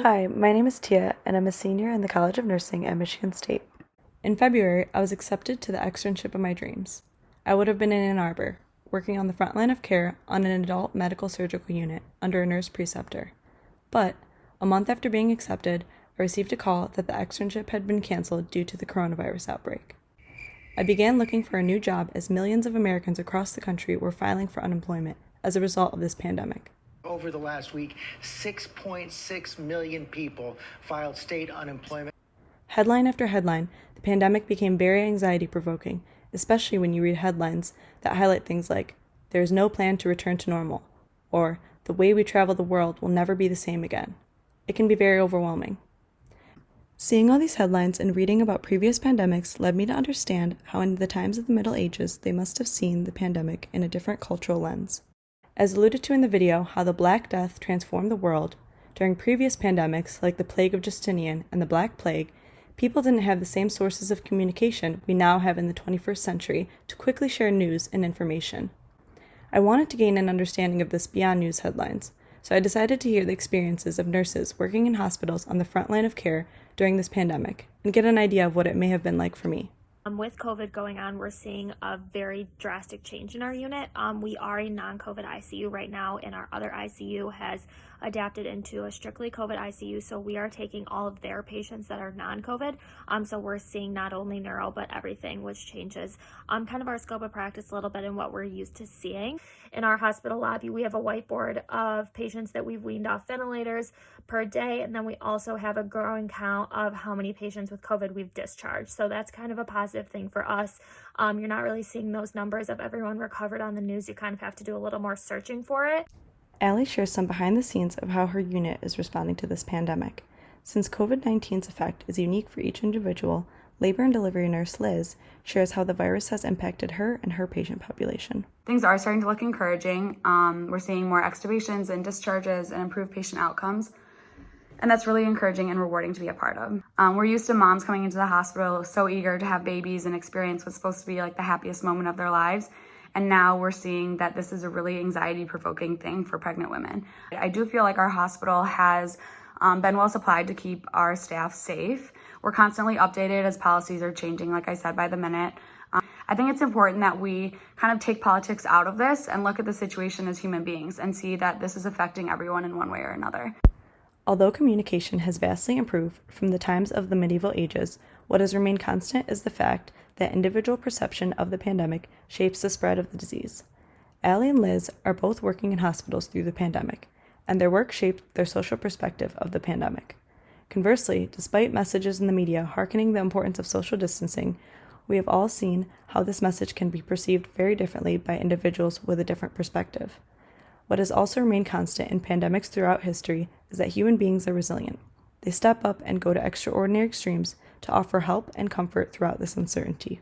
Hi, my name is Tia, and I'm a senior in the College of Nursing at Michigan State. In February, I was accepted to the externship of my dreams. I would have been in Ann Arbor, working on the front line of care on an adult medical surgical unit under a nurse preceptor. But, a month after being accepted, I received a call that the externship had been canceled due to the coronavirus outbreak. I began looking for a new job as millions of Americans across the country were filing for unemployment as a result of this pandemic. Over the last week, 6.6 million people filed state unemployment. Headline after headline, the pandemic became very anxiety-provoking, especially when you read headlines that highlight things like, "There is no plan to return to normal," or "The way we travel the world will never be the same again." It can be very overwhelming. Seeing all these headlines and reading about previous pandemics led me to understand how in the times of the Middle Ages they must have seen the pandemic in a different cultural lens. As alluded to in the video, how the Black Death transformed the world, during previous pandemics like the Plague of Justinian and the Black Plague, people didn't have the same sources of communication we now have in the 21st century to quickly share news and information. I wanted to gain an understanding of this beyond news headlines, so I decided to hear the experiences of nurses working in hospitals on the front line of care during this pandemic and get an idea of what it may have been like for me. With COVID going on, we're seeing a very drastic change in our unit. We are a non-COVID ICU right now, and our other ICU has adapted into a strictly COVID ICU, so we are taking all of their patients that are non-COVID. So we're seeing not only neuro, but everything, which changes kind of our scope of practice a little bit and what we're used to seeing. In our hospital lobby, we have a whiteboard of patients that we've weaned off ventilators per day, and then we also have a growing count of how many patients with COVID we've discharged. So that's kind of a positive thing for us. You're not really seeing those numbers of everyone recovered on the news. You kind of have to do a little more searching for it. Allie shares some behind the scenes of how her unit is responding to this pandemic. Since COVID-19's effect is unique for each individual, labor and delivery nurse Liz shares how the virus has impacted her and her patient population. Things are starting to look encouraging. We're seeing more extubations and discharges and improved patient outcomes. And that's really encouraging and rewarding to be a part of. We're used to moms coming into the hospital so eager to have babies and experience what's supposed to be like the happiest moment of their lives. And now we're seeing that this is a really anxiety-provoking thing for pregnant women. I do feel like our hospital has been well supplied to keep our staff safe. We're constantly updated as policies are changing, like I said, by the minute. I think it's important that we kind of take politics out of this and look at the situation as human beings and see that this is affecting everyone in one way or another. Although communication has vastly improved from the times of the medieval ages, what has remained constant is the fact that individual perception of the pandemic shapes the spread of the disease. Allie and Liz are both working in hospitals through the pandemic, and their work shaped their social perspective of the pandemic. Conversely, despite messages in the media hearkening the importance of social distancing, we have all seen how this message can be perceived very differently by individuals with a different perspective. What has also remained constant in pandemics throughout history is that human beings are resilient. They step up and go to extraordinary extremes to offer help and comfort throughout this uncertainty.